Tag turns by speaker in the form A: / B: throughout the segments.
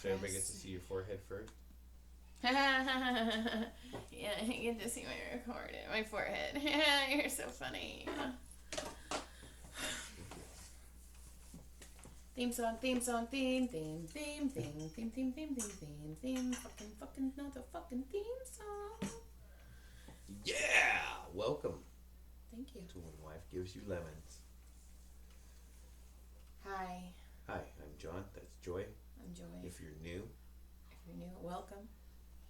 A: So everybody gets to see your forehead first?
B: Yeah, you get to see my forehead. You're so funny. Theme song, theme, fucking motherfucking theme song.
A: Yeah! Welcome.
B: Thank you.
A: To When Wife Gives You Lemons.
B: Hi.
A: Hi, I'm John. That's Joy.
B: I'm Joy.
A: If you're new,
B: welcome.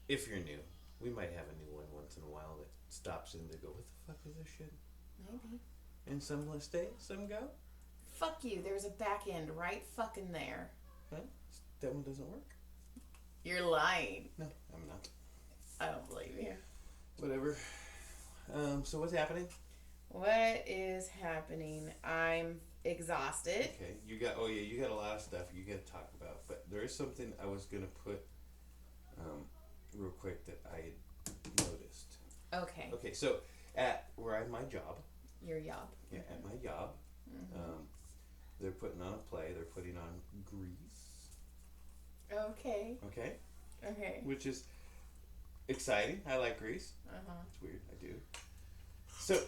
A: If you're new, we might have a new one once in a while that stops in to go, what the fuck is this shit?
B: Maybe.
A: And some will stay, some go.
B: Fuck you. There's a back end right fucking there.
A: Huh? That one doesn't work?
B: You're lying.
A: No, I'm not.
B: I don't believe you.
A: Whatever. So what's happening?
B: What is happening? I'm exhausted.
A: Okay, you got a lot of stuff you got to talk about, but there is something I was gonna put real quick that I had noticed.
B: Okay.
A: Okay, so at my job.
B: Your job.
A: Yeah, at my job. Mm-hmm. They're putting on a play. They're putting on Grease.
B: Okay.
A: Okay.
B: Okay.
A: Which is exciting. I like Grease. It's weird. I do. So,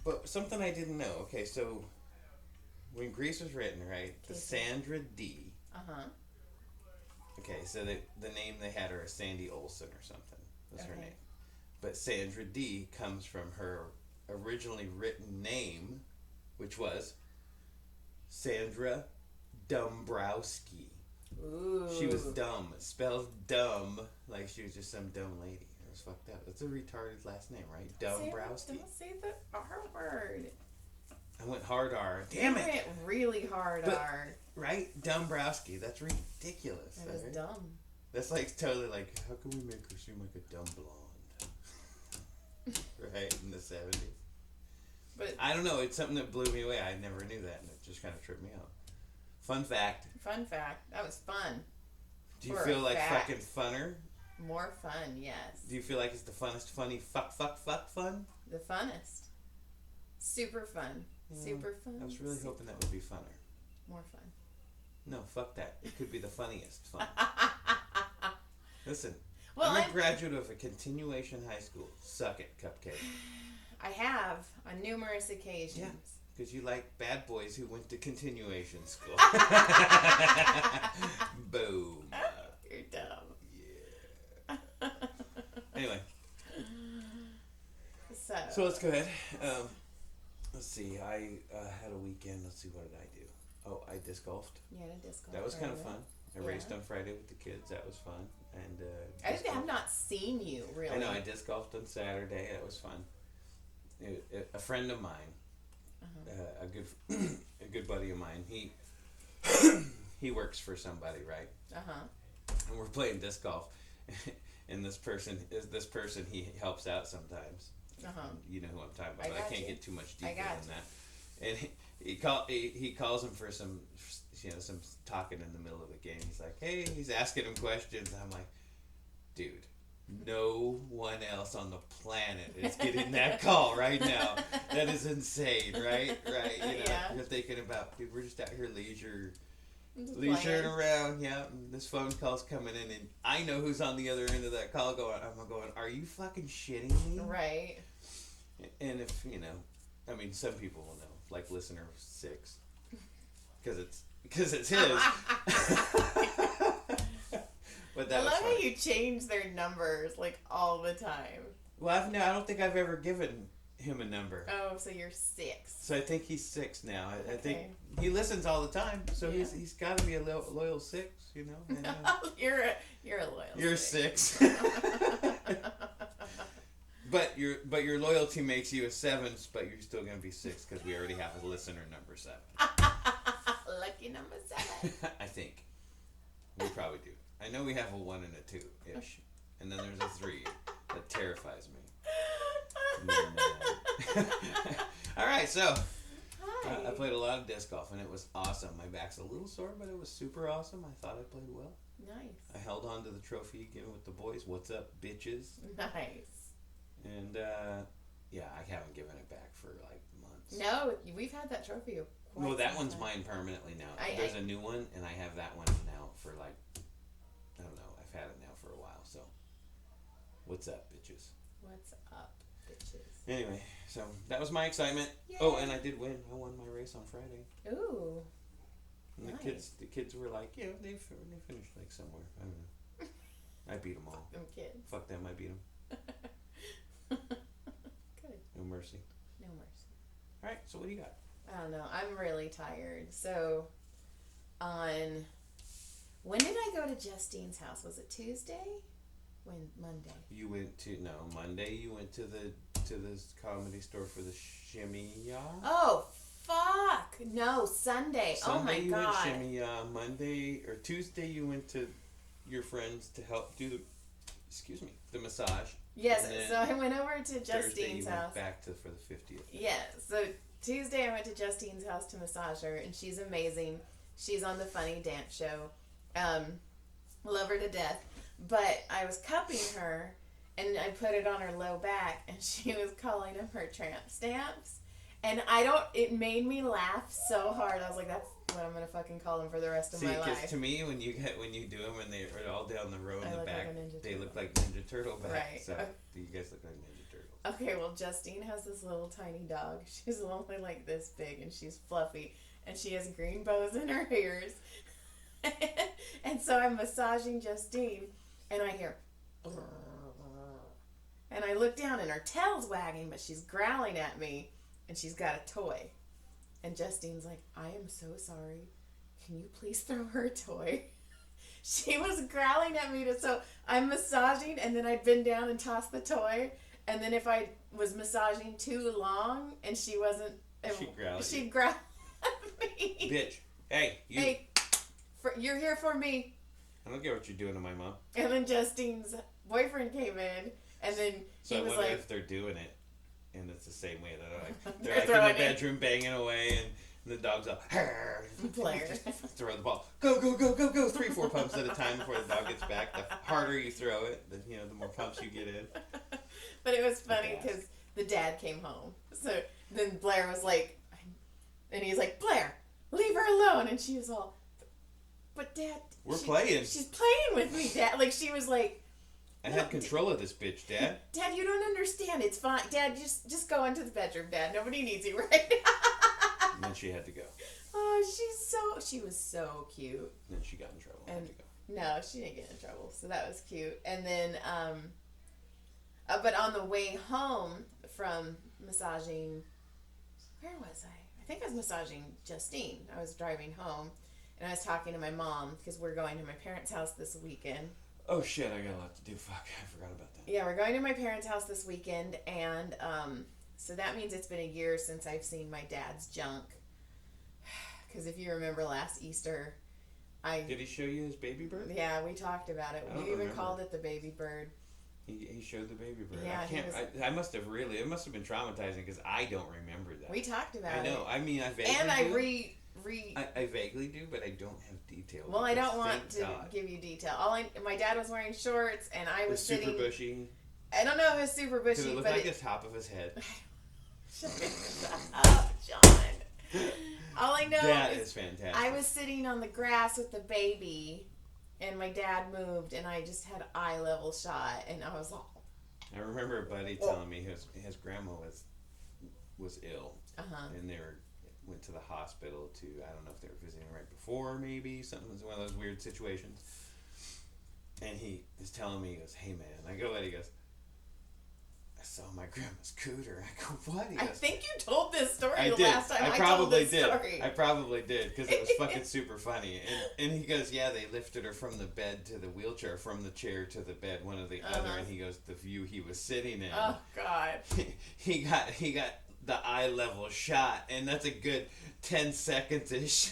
A: but something I didn't know. Okay, so when Grease was written, right, the Sandra D. Okay, so the name they had her as Sandy Olsen or something was her name. But Sandra D comes from her originally written name, which was Sandra Dombrowski.
B: Ooh.
A: She was dumb. It spells dumb like she was just some dumb lady. It was fucked up. That's a retarded last name, right? Dombrowski.
B: Don't say the R word.
A: I went hard R. Damn it!
B: You went really hard R.
A: Right? Dombrowski. That's ridiculous.
B: That was dumb.
A: That's like totally like, how can we make her seem like a dumb blonde? Right? In the 70s. But I don't know. It's something that blew me away. I never knew that, and it just kind of tripped me out. Fun fact.
B: That was fun.
A: Do you feel like fucking funner?
B: More fun, yes.
A: Do you feel like it's the funnest, funny, fuck fun?
B: The funnest. Super fun. Yeah, super fun.
A: I was really hoping that would be funner.
B: More fun.
A: No, fuck that. It could be the funniest fun. Listen,
B: well,
A: I'm a graduate of a continuation high school. Suck it, Cupcake.
B: I have on numerous occasions.
A: Yeah, because you like bad boys who went to continuation school. Boom.
B: You're dumb.
A: Yeah. Anyway. So let's go ahead. Let's see. I had a weekend. Let's see. What did I do? Oh, I disc golfed.
B: Yeah, I disc golfed.
A: That was kind of fun. I raced on Friday with the kids. That was fun. And
B: I've not seen you really.
A: I know. I disc golfed on Saturday. That was fun. A friend of mine, a good buddy of mine. He works for somebody, right? And we're playing disc golf, and this person he helps out sometimes. You know who I'm talking about, but I can't get too much deeper than that. And he calls him for some talking in the middle of the game. He's like, hey, he's asking him questions. I'm like, dude, no one else on the planet is getting that call right now. That is insane, right? Right? You know, you're thinking about, dude, we're just out here leisuring around. Yeah, and this phone call's coming in, and I know who's on the other end of that call. I'm going, are you fucking shitting me?
B: Right.
A: And if I mean, some people will know, like listener 6, because it's his. But I love
B: how you change their numbers like all the time.
A: Well, I don't think I've ever given him a number.
B: Oh, so you're 6.
A: So I think he's 6 now. I think he listens all the time, so he's got to be a loyal 6, you know. And,
B: you're a loyal.
A: You're 6. But your loyalty makes you a 7, but you're still gonna be 6 because we already have a listener number 7.
B: Lucky number 7.
A: I think we probably do. I know we have a 1 and a 2 ish, and then there's a 3 that terrifies me. All right, so I played a lot of disc golf, and it was awesome. My back's a little sore, but it was super awesome. I thought I played well.
B: Nice.
A: I held on to the trophy again with the boys. What's up, bitches?
B: Nice.
A: And I haven't given it back for like months.
B: No, we've had that trophy.
A: Well, that one's mine permanently now. There's a new one, and I have that one now for like What's up, bitches?
B: What's up, bitches?
A: Anyway, so that was my excitement. Yay. Oh, and I did win. I won my race on Friday.
B: Ooh.
A: And
B: nice.
A: the kids were like, yeah, they finished like somewhere. I don't know. I beat them all.
B: Them kids.
A: Fuck them, I beat them.
B: Good.
A: No mercy.
B: No mercy.
A: All right, so what do you got?
B: I don't know. I'm really tired. So, when did I go to Justine's house? Was it Tuesday? Monday?
A: You went to Monday. You went to the comedy store for the shimmy.
B: Oh fuck! No, Sunday. Oh my
A: you
B: god.
A: Went shimmy. Monday or Tuesday you went to your friends to help do the massage.
B: Yes. So I went over to Justine's
A: Thursday you
B: house.
A: Went back for the 50th.
B: Yeah. So Tuesday I went to Justine's house to massage her, and she's amazing. She's on the Funny Dance Show. Love her to death. But I was cupping her, and I put it on her low back, and she was calling them her tramp stamps. And it made me laugh so hard. I was like, that's what I'm going to fucking call them for the rest of my life.
A: Because to me, when you do them and they are all down the row in the back, they look like Ninja Turtle back.
B: Right.
A: So you guys look like Ninja Turtles.
B: Okay, well, Justine has this little tiny dog. She's only like this big, and she's fluffy. And she has green bows in her ears. And so I'm massaging Justine, and I hear, and I look down, and her tail's wagging, but she's growling at me, and she's got a toy. And Justine's like, I am so sorry. Can you please throw her a toy? She was growling at me, so I'm massaging, and then I'd bend down and toss the toy, and then if I was massaging too long, and she wasn't, she'd growl at me.
A: Bitch, hey, you.
B: Hey. You're here for me.
A: I don't get what you're doing to my mom.
B: And then Justine's boyfriend came in, and then
A: so
B: he was
A: I wonder
B: like,
A: if they're doing it, and it's the same way that they're like in the bedroom banging away, and the dog's up.
B: Blair.
A: Throw the ball. Go, go, go, go, go. 3-4 pumps at a time before the dog gets back. The harder you throw it, the more pumps you get in.
B: But it was funny because the dad came home. So then Blair was like, and he's like, Blair, leave her alone. And she was all, but Dad,
A: we're playing.
B: She's playing with me, Dad. Like, she was like,
A: I have control of this bitch, Dad.
B: Dad, you don't understand. It's fine. Dad, just go into the bedroom, Dad. Nobody needs you right now.
A: And then she had to go.
B: Oh, she was so cute.
A: And then she got in trouble.
B: And no, she didn't get in trouble. So that was cute. And then, but on the way home from massaging, where was I? I think I was massaging Justine. I was driving home. And I was talking to my mom because we're going to my parents' house this weekend.
A: Oh shit, I got a lot to do. Fuck, I forgot about that.
B: Yeah, we're going to my parents' house this weekend, and so that means it's been a year since I've seen my dad's junk. Because if you remember last Easter,
A: Did he show you his baby bird?
B: Yeah, we talked about it. We even called it the baby bird.
A: He showed the baby bird.
B: Yeah,
A: I must have it must have been traumatizing because I don't remember that.
B: We talked about it.
A: I know. I mean, I vaguely
B: and I
A: I vaguely do, but I don't have detail.
B: Well, I don't want to give you detail. My dad was wearing shorts, and I was sitting.
A: Super bushy.
B: I don't know if it was super bushy,
A: Did it look like the top of his head?
B: Shut up, John. All I know
A: is fantastic.
B: I was sitting on the grass with the baby, and my dad moved, and I just had eye level shot, and I was like.
A: I remember a buddy telling me his grandma was ill, and they went to the hospital to, I don't know if they were visiting right before, maybe something was one of those weird situations. And he is telling me, he goes, "Hey man," I go, "What?" He goes, "I saw my grandma's cooter." I go, "What?" He goes,
B: I think you told this story last time
A: I
B: told this
A: did.
B: story.
A: I probably did because it was fucking super funny. And he goes, "Yeah, they lifted her from the bed to the wheelchair, from the chair to the bed, one or the other." And he goes, "The view he was sitting in."
B: Oh God.
A: he got the eye level shot, and that's a good 10 seconds ish.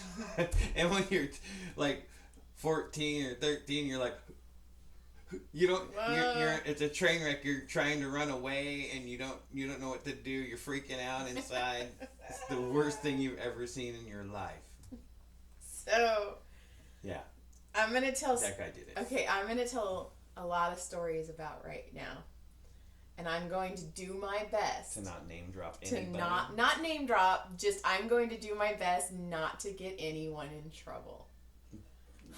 A: And when you're like 14 or 13, you're like, you don't. You're it's a train wreck. You're trying to run away, and you don't know what to do. You're freaking out inside. It's the worst thing you've ever seen in your life.
B: So.
A: Yeah.
B: I'm gonna tell.
A: That guy did it.
B: Okay, I'm gonna tell a lot of stories about right now. And I'm going to do my best
A: to not name drop anybody.
B: To not name drop. Just I'm going to do my best not to get anyone in trouble.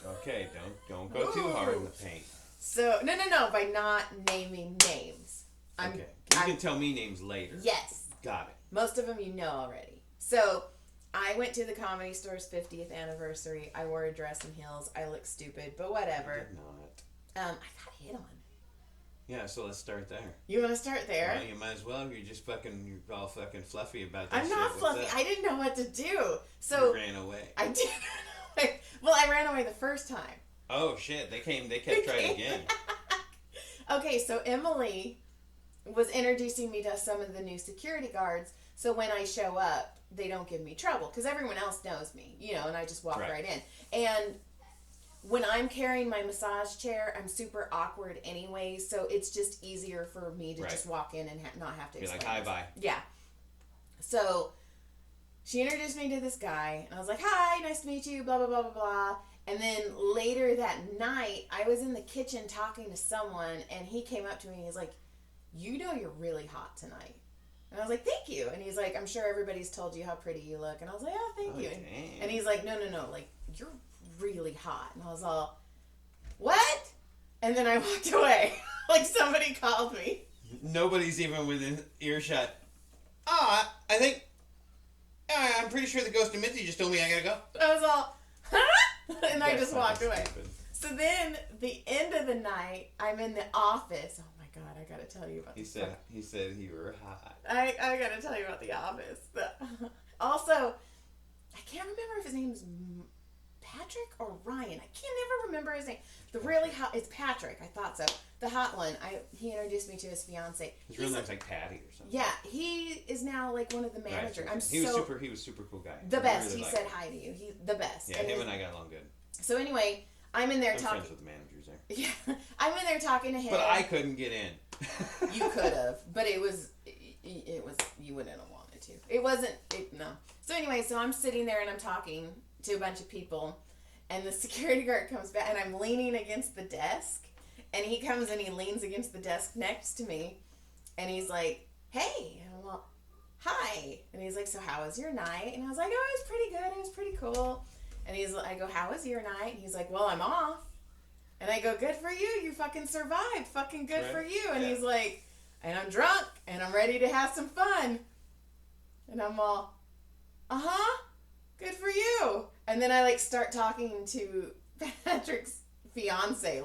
A: Okay, don't go too hard in the paint.
B: So, no, by not naming names.
A: Okay. You can tell me names later.
B: Yes.
A: Got it.
B: Most of them you know already. So, I went to the Comedy Store's 50th anniversary. I wore a dress and heels. I look stupid, but whatever.
A: I did not.
B: I got hit on.
A: Yeah, so let's start there.
B: You want to start there?
A: Well, you might as well. You're all fucking fluffy about this.
B: I'm not
A: shit.
B: fluffy. I didn't know what to do. So
A: you ran away.
B: I did run away. Well, I ran away the first time.
A: Oh shit! They kept trying again.
B: Okay, so Emily was introducing me to some of the new security guards. So when I show up, they don't give me trouble because everyone else knows me, and I just walk right in. And when I'm carrying my massage chair, I'm super awkward anyway, so it's just easier for me to just walk in and not have to explain.
A: Be like, hi, bye.
B: Yeah. So she introduced me to this guy, and I was like, hi, nice to meet you, blah, blah, blah, blah, blah. And then later that night, I was in the kitchen talking to someone, and he came up to me, and he's like, you know you're really hot tonight. And I was like, thank you. And he's like, I'm sure everybody's told you how pretty you look. And I was like, oh, thank you. And he's like, no, like, you're really hot. And I was all, what? And then I walked away. Like somebody called me.
A: Nobody's even within earshot. I'm pretty sure the ghost of Mitzi just told me I gotta go.
B: I was all, huh? And I just walked away. So then, the end of the night, I'm in the office. Oh my God, I gotta tell you about this.
A: He said you were hot.
B: I gotta tell you about the office. Also, I can't remember if his name's Patrick or Ryan. I can't never remember his name. The really hot, it's Patrick. I thought so. The hot one. He introduced me to his fiance.
A: His real name's like Patty or something.
B: Yeah, he is now like one of the managers.
A: Right. He was super cool guy.
B: The best. Really he said hi to you. He's the best.
A: Yeah, him and I got along good.
B: So anyway, I'm in there talking.
A: Friends with the managers there.
B: Yeah, I'm in there talking to him.
A: But I couldn't get in.
B: You could have, but it was you wouldn't have wanted to. It wasn't. No. So anyway, so I'm sitting there and I'm talking to a bunch of people. And the security guard comes back, and I'm leaning against the desk. And he comes and he leans against the desk next to me. And he's like, hey. And I'm like, hi. And he's like, so how was your night? And I was like, oh, it was pretty good. It was pretty cool. And I go, how was your night? And he's like, well, I'm off. And I go, good for you. You fucking survived. Fucking good for you. And he's like, and I'm drunk, and I'm ready to have some fun. And I'm all, uh-huh. Good for you. And then I start talking to Patrick's fiance,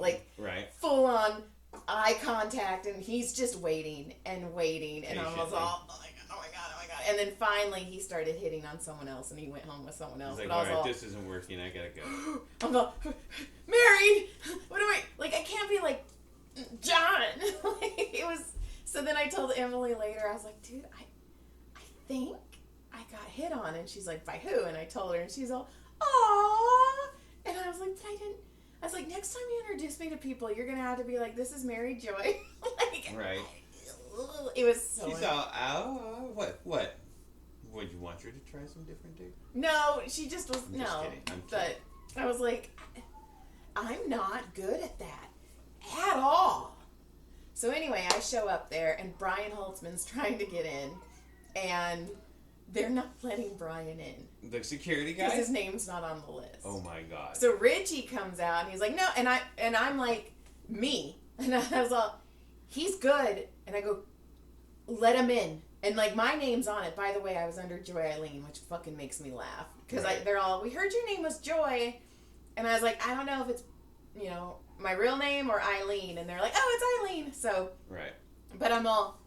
B: full on eye contact, and he's just waiting, and I was all, oh my god. And then finally he started hitting on someone else, and he went home with someone else.
A: He's like, alright, this isn't working, I gotta go.
B: I'm all, married? What am I, I can't be like, John. It was, so then I told Emily later, I was like, dude, I think I got hit on. And she's like, by who? And I told her, and she's all, aww. And I was like, but I was like, next time you introduce me to people, you're gonna have to be like, this is Mary Joy.
A: Right.
B: It was so.
A: She's all, what? Would you want her to try some different dick?
B: No, she just was,
A: I'm just kidding.
B: But I was like, I'm not good at that at all. So anyway, I show up there, and Brian Holtzman's trying to get in, and they're not letting Brian in.
A: The security guy?
B: Because his name's not on the list.
A: Oh my god.
B: So Richie comes out, and he's like, no, and I'm like, me. And I was all, he's good. And I go, let him in. And my name's on it. By the way, I was under Joy Eileen, which fucking makes me laugh. Because they're all, we heard your name was Joy. And I was like, I don't know if it's, my real name or Eileen. And they're like, oh, it's Eileen. So.
A: Right.
B: But I'm all,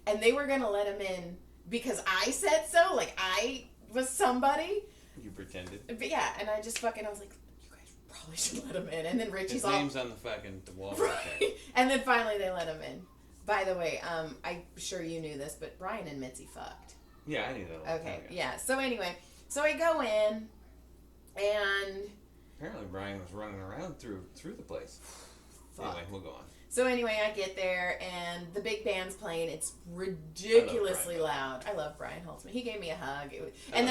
B: and they were going to let him in because I said so. I was somebody.
A: You pretended.
B: But yeah, and I just I was like, you guys probably should let him in. And then Richie's
A: his name's on the wall
B: right there. And then finally they let him in. By the way, I'm sure you knew this, but Brian and Mitzi fucked.
A: Yeah, I knew that.
B: Okay, yeah. So anyway, I go in, and
A: apparently Brian was running around through the place.
B: Fuck.
A: Anyway, we'll go on.
B: So anyway, I get there, and the big band's playing. It's ridiculously loud. I love Brian Holtzman. He gave me a hug. And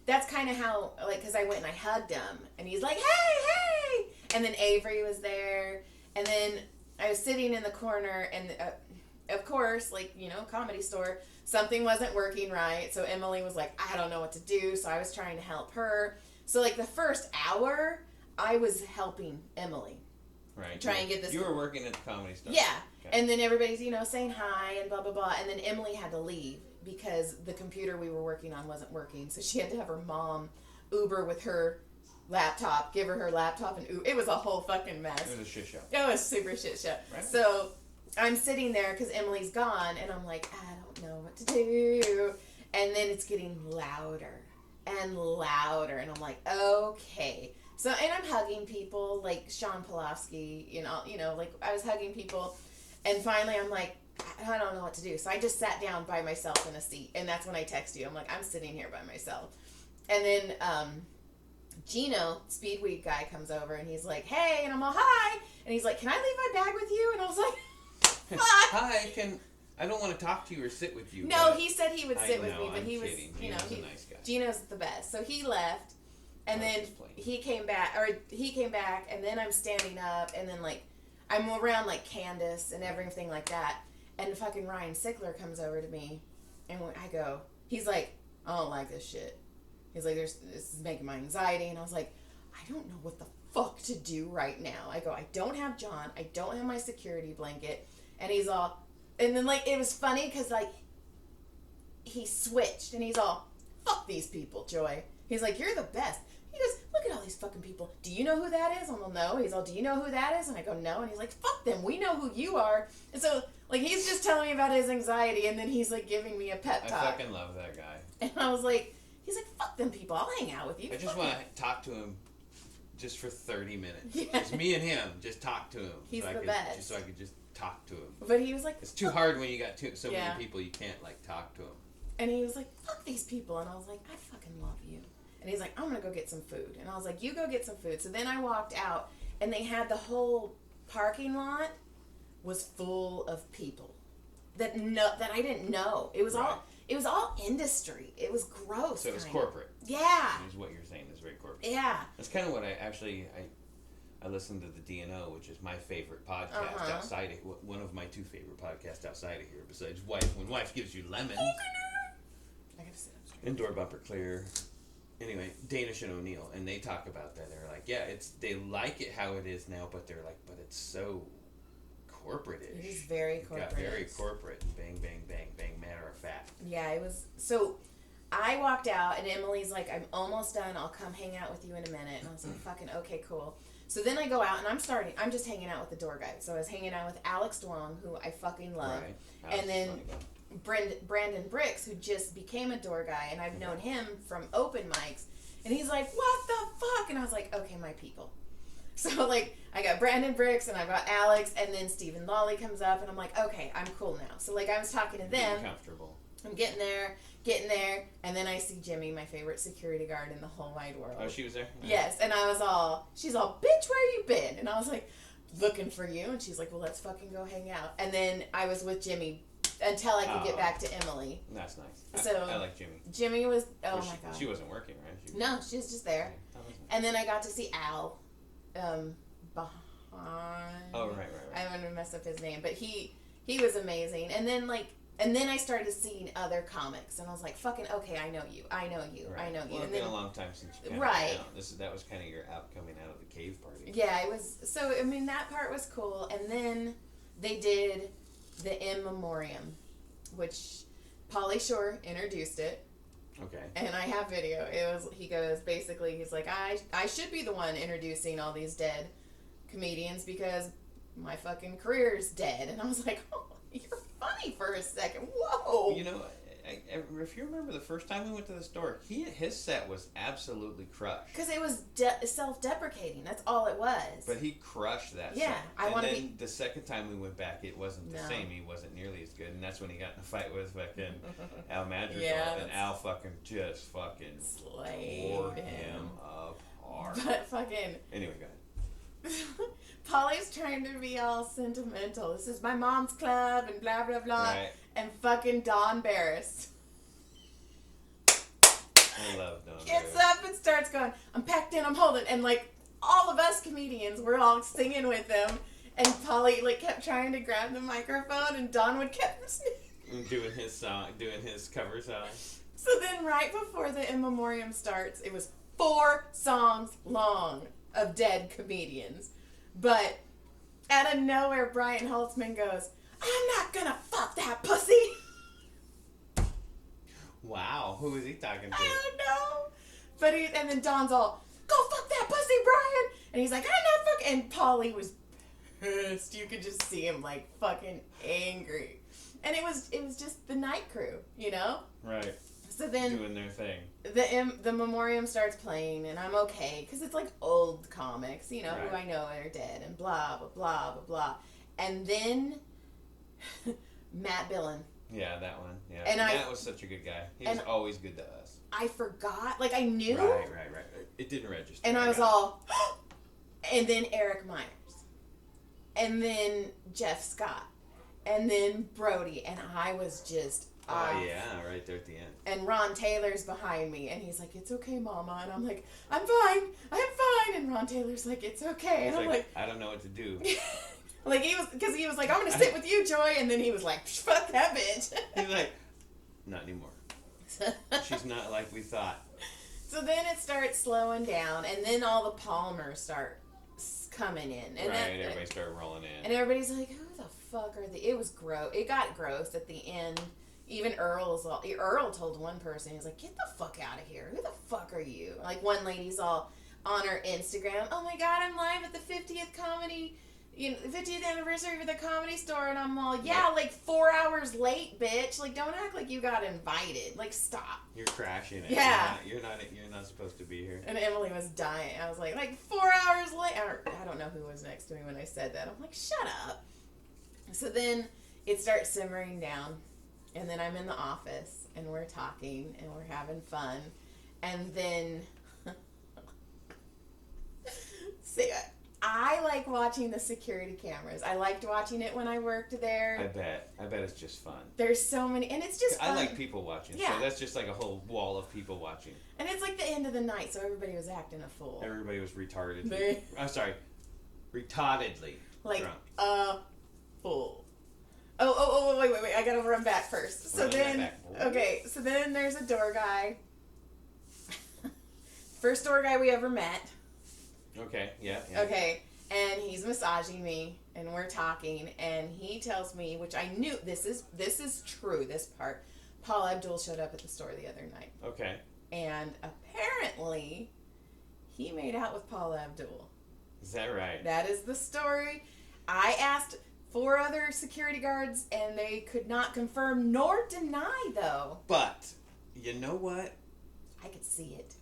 B: that's kind of how, because I went and I hugged him, and he's like, hey! And then Avery was there, and then I was sitting in the corner, and of course, Comedy Store, something wasn't working right, so Emily was like, I don't know what to do, so I was trying to help her. So, the first hour, I was helping Emily.
A: Right.
B: Try and get this.
A: You were working at the Comedy Store.
B: Yeah.
A: Okay.
B: And then everybody's, saying hi and blah, blah, blah. And then Emily had to leave because the computer we were working on wasn't working. So she had to have her mom Uber with her laptop, give her laptop, and Uber. It was a whole fucking mess.
A: It was a shit show.
B: It was a super shit show.
A: Right.
B: So I'm sitting there because Emily's gone, and I'm like, I don't know what to do. And then it's getting louder and louder, and I'm like, okay. So, and I'm hugging people, like Sean Pulofsky, like I was hugging people, and finally I'm like, I don't know what to do. So I just sat down by myself in a seat, and that's when I text you. I'm like, I'm sitting here by myself. And then Gino, Speedweed guy, comes over, and he's like, hey, and I'm all, hi. And he's like, can I leave my bag with you? And I was like,
A: hi, I don't want to talk to you or sit with you.
B: No, he said he would sit with me, but
A: I'm
B: he was,
A: kidding. Gino's a nice guy.
B: Gino's the best. So he left, and then he came back, and then I'm standing up, and then, like, I'm around, like, Candace and everything like that, and fucking Ryan Sickler comes over to me, and when I go, he's like, I don't like this shit. He's like, this is making my anxiety, and I was like, I don't know what the fuck to do right now. I go, I don't have John, I don't have my security blanket, and he's all... And then, like, it was funny because, like, he switched and he's all, fuck these people, Joy. He's like, you're the best. He goes, look at all these fucking people. Do you know who that is? I'm like, no. He's all, do you know who that is? And I go, no. And he's like, fuck them. We know who you are. And so, like, he's just telling me about his anxiety, and then he's, like, giving me a pep talk.
A: I fucking love that guy.
B: And I was like, he's like, fuck them people. I'll hang out with you.
A: I just want to talk to him just for 30 minutes.
B: Yeah.
A: Just me and him. Just talk to him.
B: He's the best.
A: Just so I could just talk to him.
B: But he was like,
A: it's too hard when you got so many people you can't, like, talk to him.
B: And he was like, fuck these people. And I was like, I fucking love you. And he's like, I'm going to go get some food. And I was like, you go get some food. So then I walked out, and they had the whole parking lot was full of people that I didn't know. It was all industry. It was gross.
A: So it was corporate.
B: Yeah.
A: Is what you're saying. It's very corporate.
B: Yeah.
A: That's kind of what I listened to the DNO, which is my favorite podcast outside of one of my two favorite podcasts outside of here, besides Wife. When Wife Gives You Lemons.
B: I gotta sit up straight.
A: Indoor Bumper Clear. Anyway, Danish and O'Neill, and they talk about that. They're like, yeah, they like it how it is now, but they're like, but it's so corporate-ish.
B: It is very corporate.
A: Got very corporate. Bang, bang, bang, bang, matter of fact.
B: Yeah, it was. So I walked out, and Emily's like, I'm almost done. I'll come hang out with you in a minute. And I was like, fucking okay, cool. So then I go out, and I'm just hanging out with the door guide. So I was hanging out with Alex Duong, who I fucking love. Right. And then Brandon Bricks, who just became a door guy, and I've known him from open mics. And he's like, what the fuck? And I was like, okay, my people. So, like, I got Brandon Bricks, and I've got Alex, and then Stephen Lawley comes up, and I'm like, okay, I'm cool now. So, like, I was talking to them.
A: Comfortable.
B: I'm getting there, and then I see Jimmy, my favorite security guard in the whole wide world.
A: Oh, she was there?
B: Yes, and she's all, bitch, where you been? And I was like, looking for you. And she's like, well, let's fucking go hang out. And then I was with Jimmy until I could get back to Emily.
A: That's nice.
B: So
A: I like Jimmy.
B: Jimmy was, my God.
A: She wasn't working, right?
B: No, she was just there. And then I got to see Al behind.
A: Oh, right.
B: I'm going to mess up his name. But he was amazing. And then, I started seeing other comics, and I was like, fucking, okay, I know you. Right.
A: Well, it's been a long time since you that was kind of your coming out of the cave party.
B: Yeah, it was. So, I mean, that part was cool. And then they did the In Memoriam, which Pauly Shore introduced it.
A: Okay.
B: And I have video. He's like, I should be the one introducing all these dead comedians because my fucking career's dead. And I was like, oh, you're funny for a second. Whoa.
A: You know, if you remember the first time we went to the store, his set was absolutely crushed.
B: Because it was self-deprecating. That's all it was.
A: But he crushed that set. And the second time we went back, it wasn't the same. He wasn't nearly as good. And that's when he got in a fight with fucking Al Madrigal.
B: Yeah,
A: and Al fucking tore him apart.
B: But fucking...
A: Anyway, go ahead.
B: Polly's trying to be all sentimental. This is my mom's club and blah, blah, blah.
A: Right.
B: And fucking Don Barris.
A: I love Don Barris.
B: Gets up and starts going, I'm packed in, I'm holding. And, like, all of us comedians, we're all singing with him. And Polly, like, kept trying to grab the microphone, and Don would keep
A: doing his song, doing his cover song.
B: So then right before the In Memoriam starts, it was 4 songs long of dead comedians. But out of nowhere, Brian Holtzman goes, I'm not gonna fuck that pussy.
A: Wow, who is he talking to?
B: I don't know. But and then Don's all, go fuck that pussy, Brian. And he's like, I'm not fucking. And Paulie was pissed. You could just see him like fucking angry. And it was just the night crew, you know?
A: Right.
B: So then
A: doing their thing.
B: The memoriam starts playing, and I'm okay because it's like old comics, you know,
A: right.
B: who I know are dead, and blah blah blah blah blah. And then Matt Dillon.
A: Yeah, that one. Yeah,
B: and
A: Matt was such a good guy. He was always good to us.
B: I forgot, like I knew.
A: Right. It didn't register.
B: And I was all, and then Eric Myers, and then Jeff Scott, and then Brody, and I was just.
A: Oh, yeah, right there at the end.
B: And Ron Taylor's behind me, and he's like, it's okay, Mama. And I'm like, I'm fine. And Ron Taylor's like, it's okay. And I'm like,
A: I don't know what to do.
B: Like, he was like, I'm going to sit with you, Joy. And then he was like, fuck that bitch.
A: He's like, not anymore. She's not like we thought.
B: So then it starts slowing down, and then all the Palmers start coming in. And
A: everybody started rolling in.
B: And everybody's like, who the fuck are they? It was gross. It got gross at the end. Even Earl told one person, he's like, get the fuck out of here. Who the fuck are you? Like, one lady's all on her Instagram, oh my God, I'm live at the 50th anniversary of the Comedy Store. And I'm all, yeah, like 4 hours late, bitch. Like, don't act like you got invited. Like, stop.
A: You're crashing it.
B: Yeah.
A: You're not supposed to be here.
B: And Emily was dying. I was like 4 hours late. I don't know who was next to me when I said that. I'm like, shut up. So then it starts simmering down. And then I'm in the office, and we're talking, and we're having fun. And then, see, I like watching the security cameras. I liked watching it when I worked there.
A: I bet it's just fun.
B: There's so many, and it's just fun.
A: I like people watching, so that's just like a whole wall of people watching.
B: And it's like the end of the night, so everybody was acting a fool.
A: Everybody was retarded. I'm sorry, retardedly drunk.
B: A fool. Oh, wait, I gotta run back first. So then there's a door guy. First door guy we ever met.
A: Okay, yeah.
B: Okay, and he's massaging me, and we're talking, and he tells me, which I knew, this is true, this part, Paul Abdul showed up at the store the other night.
A: Okay.
B: And apparently, he made out with Paul Abdul.
A: Is that right? That
B: is the story. I asked 4 other security guards, and they could not confirm nor deny, though.
A: But, you know what?
B: I could see it.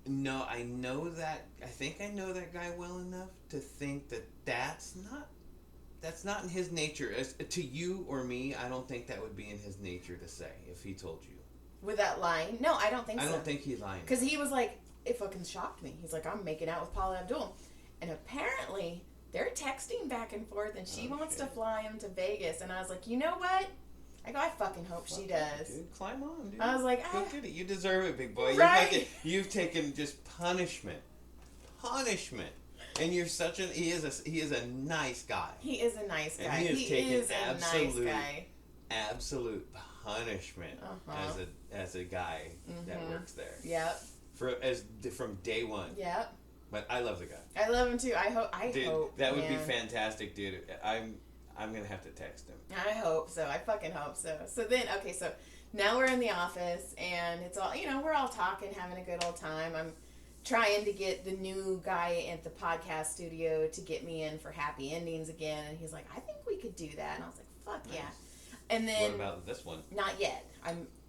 A: No, I know that. I think I know that guy well enough to think that that's not in his nature. As to you or me, I don't think that would be in his nature to say if he told you.
B: Without lying? No, I don't think so.
A: I don't think he's lying.
B: Because he was like, it fucking shocked me. He's like, I'm making out with Paula Abdul. And apparently, they're texting back and forth, and she wants to fly him to Vegas. And I was like, you know what? I fucking hope she does.
A: Dude, climb on, dude.
B: I was like,
A: go get it. You deserve it, big boy.
B: Right?
A: You've taken just punishment, and you're such a. He is a nice guy.
B: He is a nice guy.
A: And he has taken
B: nice
A: absolute punishment as a guy that works there.
B: Yep.
A: From day one.
B: Yep.
A: But I love the guy.
B: I love him too. I hope.
A: That would be fantastic, dude. I'm gonna have to text him.
B: I hope so. I fucking hope so. So then, okay, so now we're in the office, and it's all, we're all talking, having a good old time. I'm trying to get the new guy at the podcast studio to get me in for Happy Endings again, and he's like, I think we could do that. And I was like, fuck nice. Yeah. And then
A: what about this one?
B: Not yet.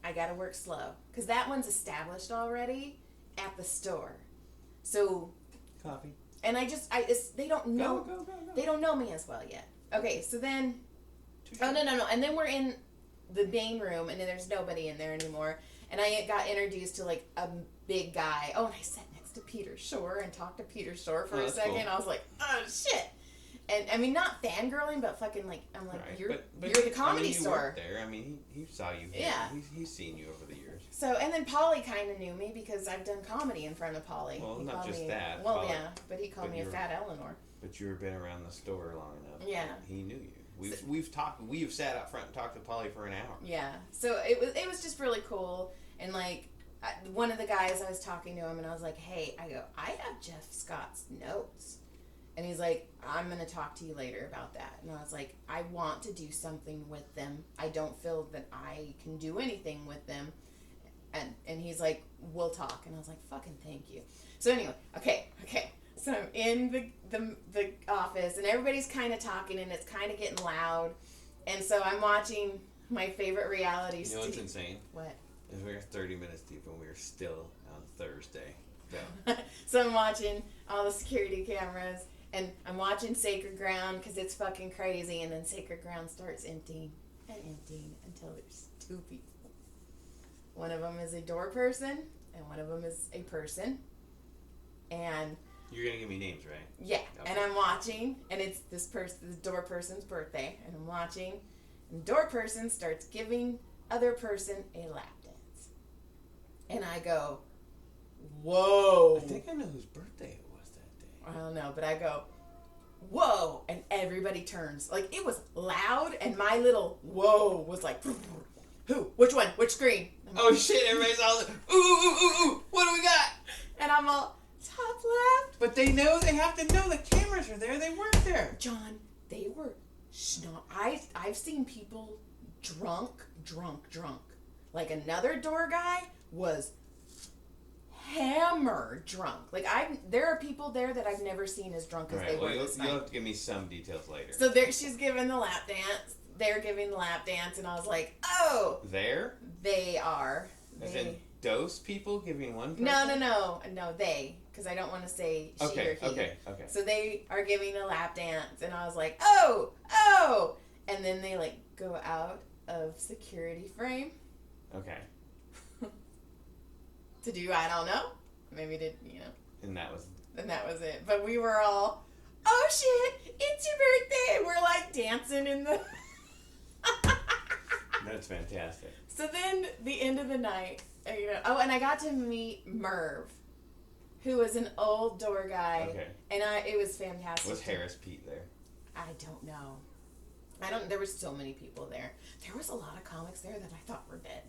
B: I gotta work slow because that one's established already at the store. So
A: copy.
B: And they don't know. Go. They don't know me as well yet. Okay, so then, no. And then we're in the main room, and then there's nobody in there anymore. And I got introduced to, like, a big guy. Oh, and I sat next to Peter Shore and talked to Peter Shore for a second. Cool. I was like, oh, shit. And, I mean, not fangirling, but fucking, like, I'm like, right. you're the Comedy Store.
A: You worked there. I mean, he saw you here. Yeah. He's seen you over the years.
B: So, and then Polly kind of knew me because I've done comedy in front of Polly.
A: Well, not just that.
B: Well, yeah, but he called me a fat Eleanor.
A: But you've been around the store long enough.
B: Yeah.
A: He knew you. We've sat up front and talked to Polly for an hour.
B: Yeah. So it was just really cool. And like one of the guys, I was talking to him and I was like, hey, I have Jeff Scott's notes. And he's like, I'm going to talk to you later about that. And I was like, I want to do something with them. I don't feel that I can do anything with them. And he's like, we'll talk. And I was like, fucking thank you. So anyway, okay. So I'm in the office, and everybody's kind of talking, and it's kind of getting loud. And so I'm watching my favorite reality.
A: You know what's insane?
B: What?
A: Is we're 30 minutes deep, and we're still on Thursday. Go.
B: So I'm watching all the security cameras, and I'm watching Sacred Ground because it's fucking crazy. And then Sacred Ground starts emptying and emptying until there's 2 people. One of them is a door person, and one of them is a person. And
A: you're gonna give me names, right?
B: yeah.
A: Okay.
B: And I'm watching, and it's this door person's birthday, and I'm watching, and the door person starts giving other person a lap dance, and I go, whoa.
A: I think I know whose birthday it was that day.
B: I don't know, but I go, whoa, and everybody turns. Like, it was loud, and my little whoa was like, who? Which one? Which screen?
A: Oh shit, everybody's all like, ooh, what do we got?
B: And I'm all, top left.
A: But they have to know the cameras are there. They weren't there.
B: John, they were I've seen people drunk. Like, another door guy was hammered drunk. Like, there are people there that I've never seen as drunk as they were this night.
A: You'll have to give me some details later.
B: So she's giving the lap dance. They're giving the lap dance, and I was like, oh.
A: There?
B: They are.
A: As in those people giving one person?
B: No, they. Because I don't want to say she or he.
A: Okay.
B: So they are giving a lap dance, and I was like, oh. And then they, like, go out of security frame.
A: Okay.
B: To do, I don't know. Maybe to,
A: And that was
B: it. But we were all, oh shit, it's your birthday. And we're like dancing in the...
A: That's fantastic.
B: So then the end of the night, and I got to meet Merv, who was an old door guy.
A: Okay.
B: And it was fantastic.
A: Was Harris Pete there?
B: I don't know. There were so many people there. There was a lot of comics there that I thought were dead.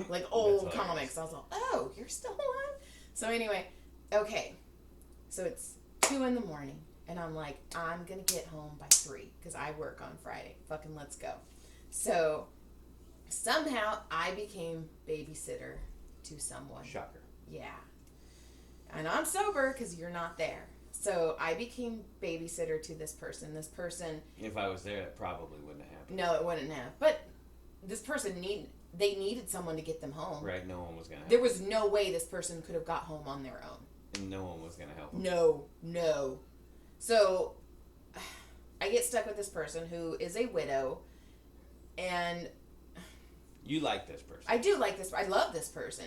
B: Like old comics. I was like, oh, you're still alive? So anyway, okay. So it's 2 a.m, and I'm like, I'm going to get home by 3 because I work on Friday. Fucking let's go. So somehow I became babysitter to someone.
A: Shocker.
B: Yeah. And I'm sober because you're not there. So I became babysitter to this person. This person...
A: If I was there, it probably wouldn't have happened.
B: No, it wouldn't have. But this person they needed someone to get them home.
A: Right, no one was going to help.
B: There was no way this person could have got home on their own.
A: And no one was going to help them.
B: No. So I get stuck with this person who is a widow, and...
A: You like this person.
B: I do like this. I love this person.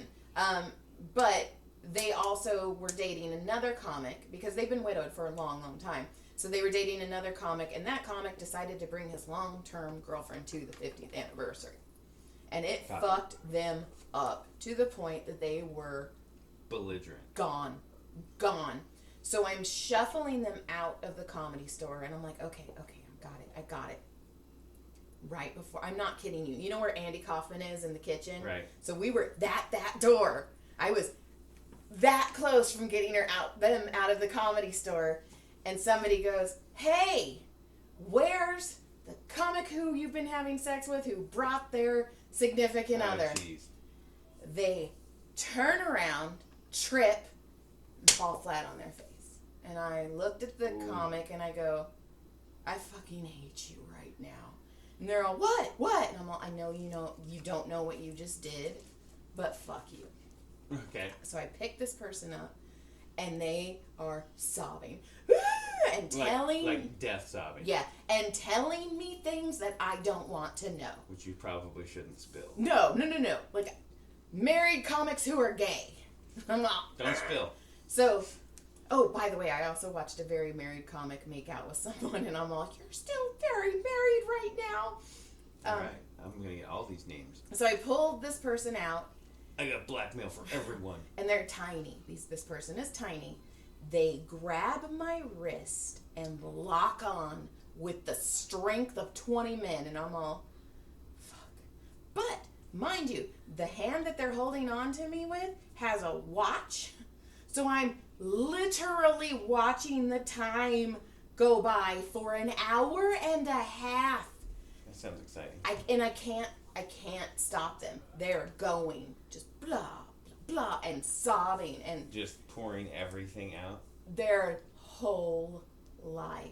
B: But they also were dating another comic because they've been widowed for a long, long time. So they were dating another comic, and that comic decided to bring his long-term girlfriend to the 50th anniversary. And it fucked them up to the point that they were...
A: belligerent.
B: Gone. So I'm shuffling them out of the Comedy Store, and I'm like, okay, I got it. Right before... I'm not kidding you. You know where Andy Kaufman is in the kitchen?
A: Right.
B: So we were that door. I was that close from getting them out of the Comedy Store, and somebody goes, hey, where's the comic who you've been having sex with who brought their significant other?
A: Geez.
B: They turn around, trip, and fall flat on their face. And I looked at the comic and I go, I fucking hate you right now. And they're all, what? And I'm all, I know you don't know what you just did, but fuck you.
A: Okay.
B: So I pick this person up, and they are sobbing. And telling...
A: Like death sobbing.
B: Yeah, and telling me things that I don't want to know.
A: Which you probably shouldn't spill.
B: No. Like, married comics who are gay. I'm not...
A: Don't spill.
B: So, by the way, I also watched a very married comic make out with someone, and I'm like, you're still very married right now.
A: All right, I'm going to get all these names.
B: So I pulled this person out.
A: I got blackmail for everyone.
B: And they're tiny. This person is tiny. They grab my wrist and lock on with the strength of 20 men, and I'm all, fuck. But, mind you, the hand that they're holding on to me with has a watch, so I'm literally watching the time go by for an hour and a half.
A: That sounds exciting.
B: I can't stop them. They're going just blah, blah, blah, and sobbing and
A: just pouring everything out.
B: Their whole life.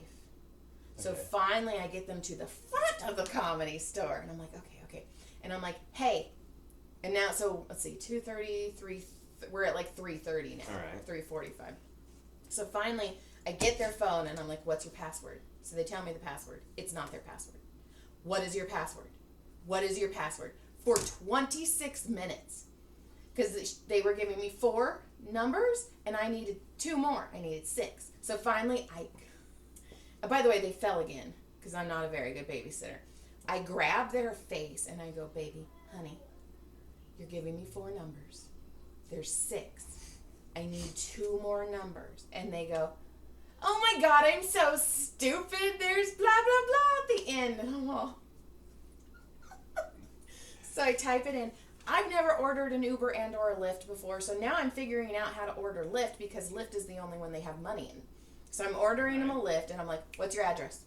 B: So finally I get them to the front of the Comedy Store. And I'm like, okay. And I'm like, hey. And now, so let's see, 2:30, 3, we're at like 3:30 now.
A: All right.
B: 3:45. So finally I get their phone and I'm like, what's your password? So they tell me the password. It's not their password. What is your password? What is your password? For 26 minutes. Because they were giving me 4 numbers and I needed 2 more. I needed 6. So finally by the way, they fell again because I'm not a very good babysitter. I grab their face and I go, baby, honey, you're giving me 4 numbers. There's 6. I need 2 more numbers. And they go, oh my God, I'm so stupid. There's blah, blah, blah at the end. And I'm all... So I type it in. I've never ordered an Uber and or a Lyft before, so now I'm figuring out how to order Lyft because Lyft is the only one they have money in. So I'm ordering them a Lyft, and I'm like, what's your address?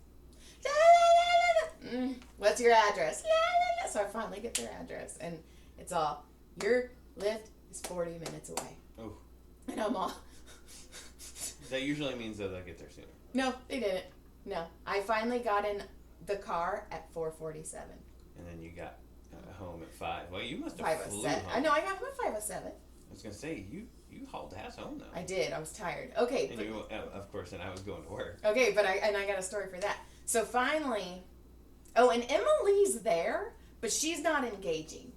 B: La, la, la, la. What's your address? La, la, la. So I finally get their address, and it's all, your Lyft is 40 minutes away.
A: Oh.
B: And I'm all...
A: That usually means that they'll get there sooner.
B: No, they didn't. No. I finally got in the car at 4:47.
A: And then you got home at 5. Well, you must have flew
B: 5:07.
A: home.
B: I know, I got home at 5:07.
A: I was going to say, you hauled ass home, though.
B: I did. I was tired. Okay.
A: And you, of course, and I was going to work.
B: Okay, but I got a story for that. So finally... Oh, and Emily's there, but she's not engaging.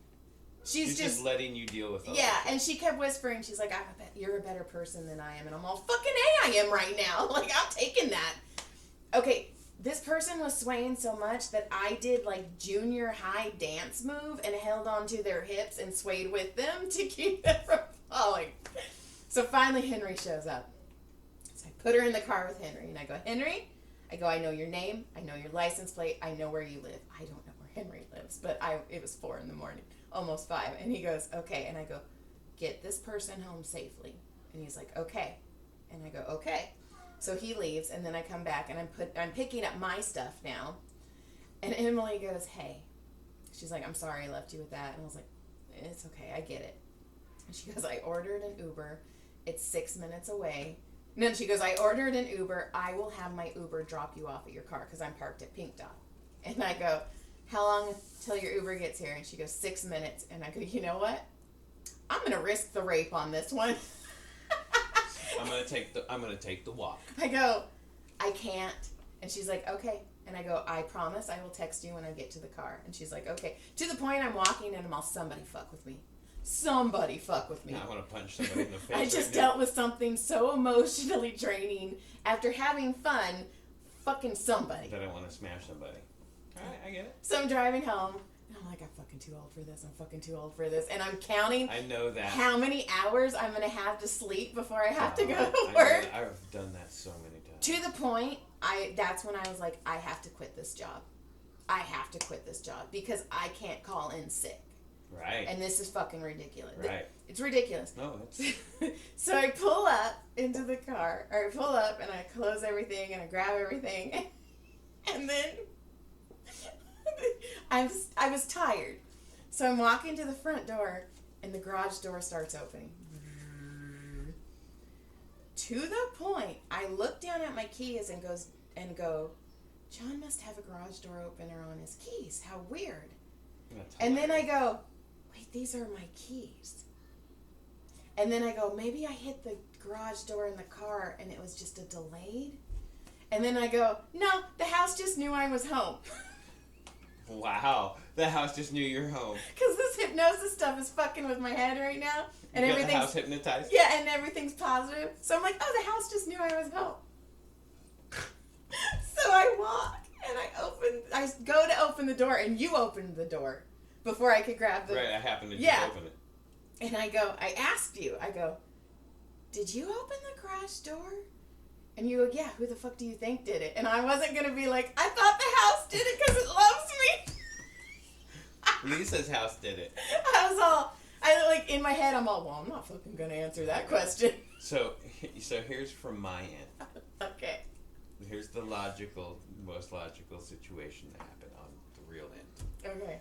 B: She's just
A: letting you deal with all
B: yeah,
A: that.
B: And she kept whispering. She's like, you're a better person than I am. And I'm all, fucking A, I am right now. Like, I'm taking that. Okay, this person was swaying so much that I did, like, junior high dance move and held onto their hips and swayed with them to keep them from falling. So finally Henry shows up. So I put her in the car with Henry. And I go, Henry? I know your name. I know your license plate. I know where you live. I don't know where Henry lives. But it was 4 in the morning. Almost 5. And he goes, okay. And I go, get this person home safely. And he's like, okay. And I go, okay. So he leaves, and then I come back, and I'm picking up my stuff now. And Emily goes, hey. She's like, I'm sorry I left you with that. And I was like, it's okay, I get it. And she goes, I ordered an Uber. It's 6 minutes away. And then she goes, I ordered an Uber. I will have my Uber drop you off at your car because I'm parked at Pink Dot. And I go, how long till your Uber gets here? And she goes, 6 minutes. And I go, you know what? I'm going to risk the rape on this one.
A: I'm gonna take the walk.
B: I go, I can't. And she's like, okay. And I go, I promise I will text you when I get to the car. And she's like, okay. To the point I'm walking and I'm all, somebody fuck with me. Somebody fuck with me.
A: I want to punch somebody in the face.
B: I just dealt with something so emotionally draining after having fun fucking somebody.
A: That I want to smash somebody. Alright, I get it.
B: So I'm driving home. And I'm like, I'm fucking too old for this. I'm fucking too old for this. And I'm counting
A: I know that.
B: how many hours I'm going to have to sleep before I have to go to work.
A: I've done that so many times.
B: To the point, that's when I was like, I have to quit this job. I have to quit this job because I can't call in sick.
A: Right.
B: And this is fucking ridiculous.
A: Right.
B: It's ridiculous.
A: No, it's...
B: So I pull up into the car, or I pull up and I close everything and I grab everything. And then I was tired. So I'm walking to the front door and the garage door starts opening. To the point, I look down at my keys and go, John must have a garage door opener on his keys. How weird. And then I go, wait, these are my keys. And then I go, maybe I hit the garage door in the car and it was just a delayed. And then I go, no, the house just knew I was home.
A: Wow, the house just knew you're home.
B: Because this hypnosis stuff is fucking with my head right now. And
A: you got the house hypnotized?
B: Yeah, and everything's positive. So I'm like, oh, the house just knew I was home. So I walk and I go to open the door and you opened the door before I could grab the...
A: Right, I happened to just open it.
B: And I asked you, did you open the garage door? And you go, yeah, who the fuck do you think did it? And I wasn't going to be like, I thought the house did it because it loves me.
A: Lisa's house did it.
B: In my head, I'm all, well, I'm not fucking going to answer that question.
A: So here's from my end.
B: Okay.
A: Here's the most logical situation that happened on the real end.
B: Okay.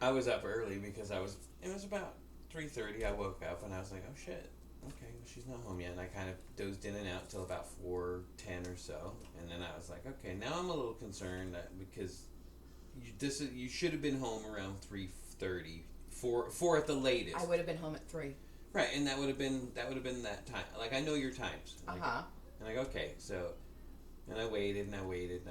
A: I was up early because it was about 3:30. I woke up and I was like, oh shit, okay, well, she's not home yet. And I kind of dozed in and out till about 4:10 or so. And then I was like, okay, now I'm a little concerned because you should have been home around 3:30, 4 at the latest.
B: I would have been home at 3.
A: Right, and that would have been that time. Like, I know your times. And like, okay, so, and I waited, and I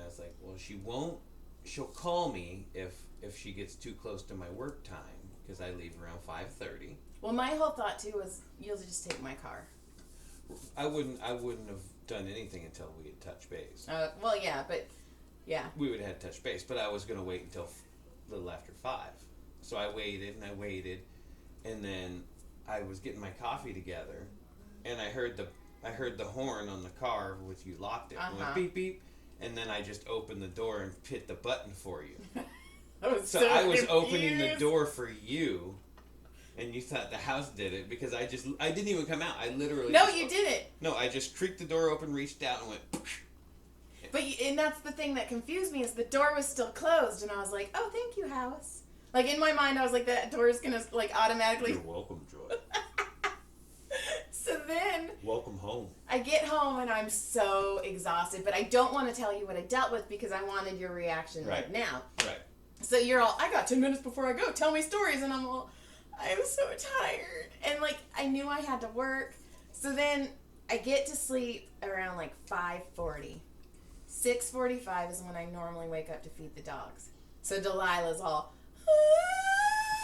A: was like, well, she'll call me if she gets too close to my work time, because I leave around 5:30.
B: Well, my whole thought, too, was, you'll just take my car.
A: I wouldn't have done anything until we had touched base.
B: Well, yeah, but, yeah.
A: We would have had touched base, but I was going to wait until a little after 5. So I waited, and then I was getting my coffee together, and I heard the horn on the car with you locked it. It went beep beep, and then I just opened the door and hit the button for you.
B: I was
A: I was opening the door for you, and you thought the house did it because I didn't even come out. I literally
B: you didn't.
A: No, I just creaked the door open, reached out, and went.
B: But and that's the thing that confused me is the door was still closed, and I was like, oh, thank you, house. Like, in my mind, I was like, that door is gonna like automatically.
A: You're welcome, Joy.
B: So then,
A: welcome home.
B: I get home and I'm so exhausted, but I don't want to tell you what I dealt with because I wanted your reaction right now.
A: Right.
B: So you're all, I got 10 minutes before I go. Tell me stories, and I'm so tired, and like I knew I had to work. So then I get to sleep around like 5:40. 6:45 is when I normally wake up to feed the dogs. So Delilah's all,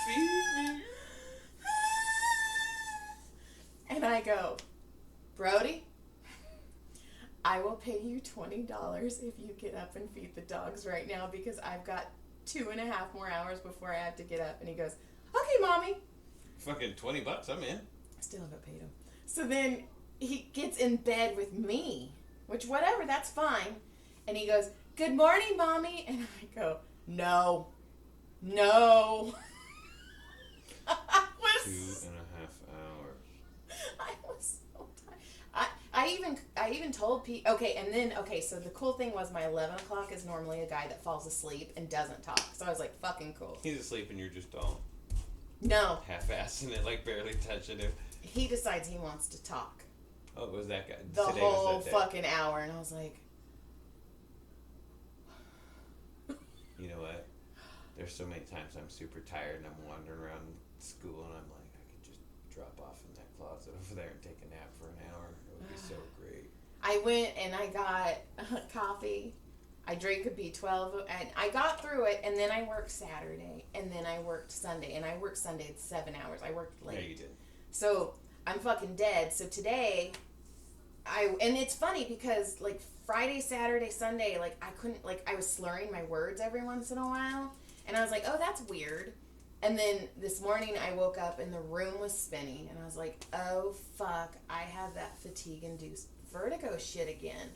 B: feed me. And I go, Brody, I will pay you $20 if you get up and feed the dogs right now because I've got 2.5 more hours before I have to get up. And he goes, okay, mommy.
A: Fucking $20, I'm in.
B: I still haven't paid him. So then he gets in bed with me, which whatever, that's fine. And he goes, good morning, mommy. And I go, no. I was
A: 2.5 hours.
B: I was so tired. I even told Pete, so the cool thing was my 11 o'clock is normally a guy that falls asleep and doesn't talk. So I was like, fucking cool.
A: He's asleep and you're just all half-assing it, like barely touching him.
B: He decides he wants to talk.
A: Oh, it was that guy.
B: The whole fucking hour, and I was like,
A: you know what? There's so many times I'm super tired and I'm wandering around school and I'm like, I could just drop off in that closet over there and take a nap for an hour. It would be so great.
B: I went and I got coffee. I drank a B12, and I got through it, and then I worked Saturday, and then I worked Sunday, and I worked Sunday 7 hours. I worked late.
A: Yeah, you did.
B: So I'm fucking dead. So today, and it's funny because like Friday, Saturday, Sunday, like I couldn't, like I was slurring my words every once in a while, and I was like, oh, that's weird. And then this morning I woke up and the room was spinning, and I was like, oh fuck, I have that fatigue-induced vertigo shit again.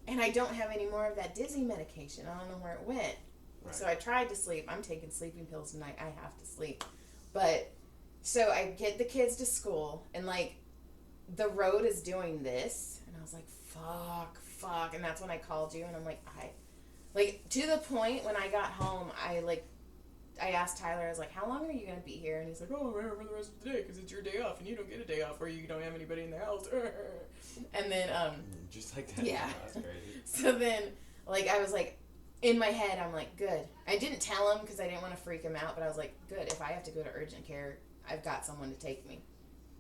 B: And I don't have any more of that dizzy medication. I don't know where it went. Right. So I tried to sleep. I'm taking sleeping pills tonight. I have to sleep. But, so I get the kids to school, and, like, the road is doing this. And I was like, fuck. And that's when I called you, and I'm like, to the point when I got home, I asked Tyler, I was like, how long are you going to be here? And he's like, oh, I'm here for the rest of the day because it's your day off, and you don't get a day off, or you don't have anybody in the house. And then,
A: just like that.
B: Yeah.
A: That's crazy.
B: So then, like, I was like, in my head, I'm like, good. I didn't tell him because I didn't want to freak him out, but I was like, good. If I have to go to urgent care, I've got someone to take me.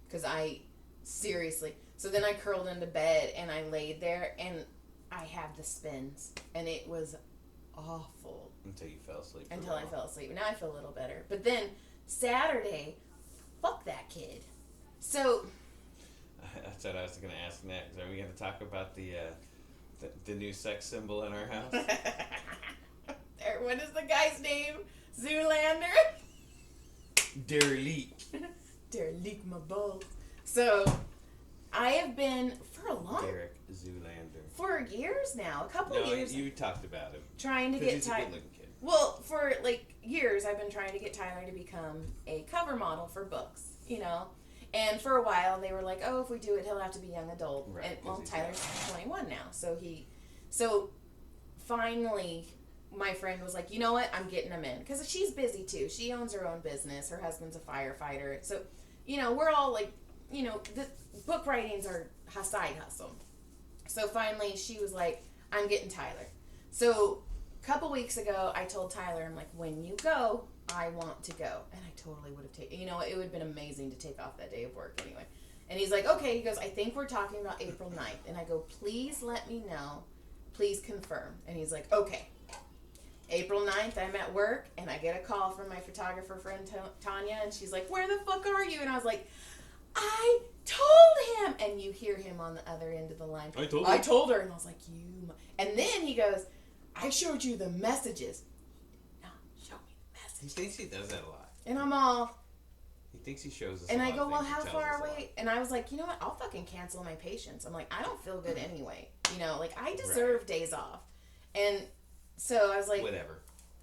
B: Because seriously. So then I curled into bed, and I laid there, and I had the spins, and it was awful.
A: Until you fell asleep.
B: Until I fell asleep. Now I feel a little better. But then, Saturday, fuck that kid. So...
A: That's what I was going to ask next. Are we going to talk about the new sex symbol in our house?
B: What is the guy's name? Zoolander?
A: Derelict.
B: Derelict my balls. So, I have been, for a long...
A: Derek Zoolander.
B: For years now. A couple years.
A: You talked about him.
B: Trying to get
A: he's a good-looking kid.
B: Well, for, like, years, I've been trying to get Tyler to become a cover model for books, you know? And for a while, they were like, oh, if we do it, he'll have to be young adult.
A: Right,
B: And, well,
A: 'cause
B: Tyler's 21 now. So finally, my friend was like, you know what? I'm getting him in. Because she's busy, too. She owns her own business. Her husband's a firefighter. So, we're all like, the book writings are a side hustle. So finally, she was like, I'm getting Tyler. So a couple weeks ago, I told Tyler, I'm like, when you go, I want to go. And I totally would have taken, it would have been amazing to take off that day of work anyway. And he's like, okay. He goes, I think we're talking about April 9th. And I go, please let me know. Please confirm. And he's like, okay. April 9th, I'm at work, and I get a call from my photographer friend, Tanya, and she's like, where the fuck are you? And I was like, I told him. And you hear him on the other end of the line. I told her. And I was like, and then he goes, I showed you the messages. No, show me the messages.
A: He thinks he does that a lot.
B: And I'm all.
A: He thinks he shows us.
B: And I go, well, how far away? And I was like, you know what? I'll fucking cancel my patience. I'm like, I don't feel good anyway. I deserve days off. And so I was like,
A: whatever.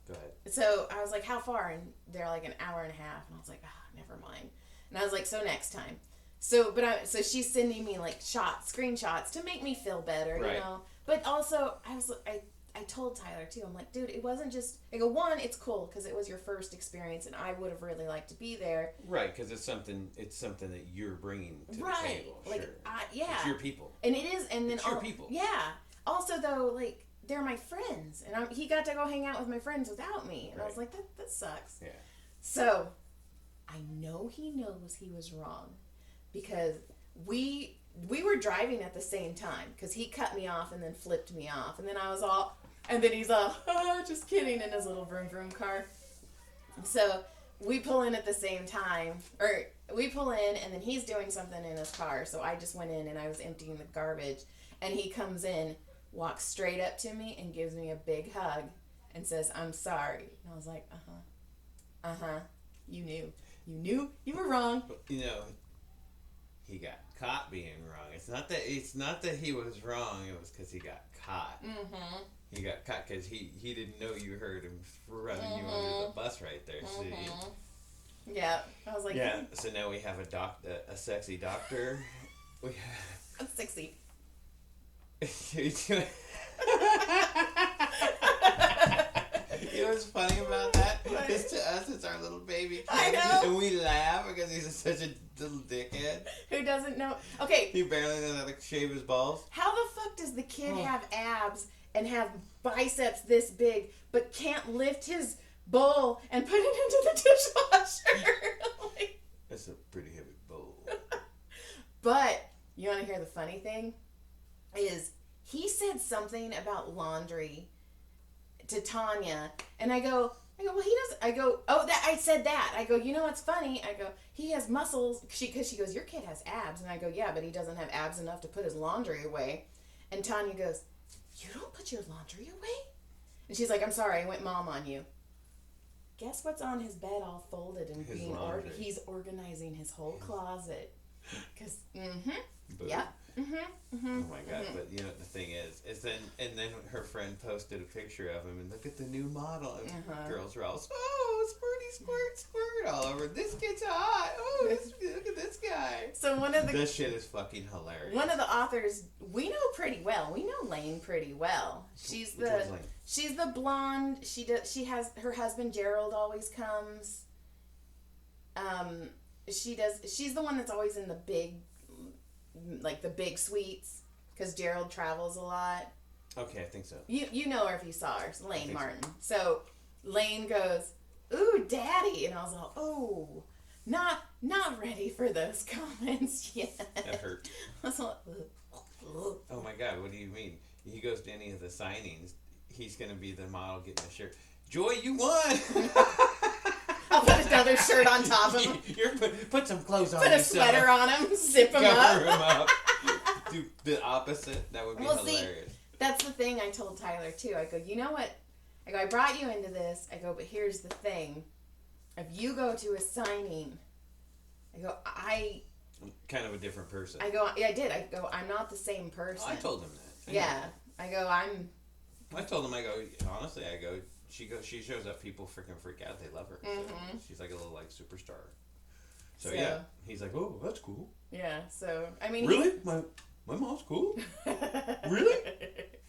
A: Go ahead.
B: So I was like, how far? And they're like an hour and a half. And I was like, never mind. And I was like, so next time. So she's sending me like screenshots to make me feel better,
A: right.
B: But also I told Tyler too. I'm like, dude, it wasn't just. I go, one, it's cool because it was your first experience, and I would have really liked to be there.
A: Right, because it's something that you're bringing to the table.
B: Like,
A: sure.
B: Yeah,
A: it's your people,
B: and it is, and then
A: it's your people.
B: Yeah. Also, though, like they're my friends, and he got to go hang out with my friends without me, and I was like, that sucks.
A: Yeah.
B: So, I know he knows he was wrong, because we were driving at the same time, because he cut me off and then flipped me off, and then I was all. And then he's all, oh, just kidding, in his little vroom vroom car. So we pull in at the same time. Or we pull in, and then he's doing something in his car. So I just went in, and I was emptying the garbage. And he comes in, walks straight up to me, and gives me a big hug. And says, I'm sorry. And I was like, You knew. You knew you were wrong.
A: He got caught being wrong. It's not that he was wrong. It was because he got caught.
B: Mm-hmm.
A: He got caught because he didn't know you heard him running you under the bus right there.
B: Mm-hmm.
A: See?
B: Yeah, I was like,
A: yeah. So now we have a sexy doctor.
B: I'm sexy.
A: You know what's funny about that? It's to us, it's our little baby kid.
B: I know.
A: And we laugh because he's such a little dickhead.
B: Who doesn't know? Okay.
A: He barely knows how to shave his balls.
B: How the fuck does the kid have abs and have biceps this big, but can't lift his bowl and put it into the dishwasher?
A: That's a pretty heavy bowl.
B: But, you want to hear the funny thing? Is he said something about laundry to Tanya, and I go, well, he doesn't. I go, I said that. I go, you know what's funny? I go, he has muscles. Because she goes, your kid has abs. And I go, yeah, but he doesn't have abs enough to put his laundry away. And Tanya goes, you don't put your laundry away? And she's like, I'm sorry, I went mom on you. Guess what's on his bed all folded and he's organizing his whole closet. Because, yeah.
A: Oh my god! But the thing is then her friend posted a picture of him and look at the new model and girls were all squirt all over. This kid's hot. Oh, look at this guy.
B: So
A: this shit is fucking hilarious.
B: One of the authors we know pretty well. We know Lane pretty well. She's the blonde. She has her husband Gerald always comes. She's the one that's always in the big suites, because Gerald travels a lot.
A: Okay, I think so.
B: You know her if you saw her, Lane Martin. So Lane goes, ooh, daddy, and I was like, oh, not ready for those comments yet.
A: That hurt.
B: I was like,
A: oh my god, what do you mean? He goes to any of the signings, he's gonna be the model getting a shirt. Joy, you won.
B: I'll put another shirt on top of him.
A: Put some clothes on.
B: Put a sweater on him. Zip him up.
A: Cover him up. Do the opposite. That would be hilarious.
B: See, that's the thing I told Tyler too. I go, you know what? I go, I brought you into this. I go, but here's the thing. If you go to a signing, I go,
A: I'm kind of a different person.
B: I go, yeah, I did. I go, I'm not the same person.
A: Oh, I told him that.
B: Yeah. I go,
A: I told him, honestly, she shows up, people freaking freak out. They love her. So she's like a little superstar. So yeah, he's like, oh, that's cool.
B: Yeah. So I mean,
A: really, my mom's cool. Really?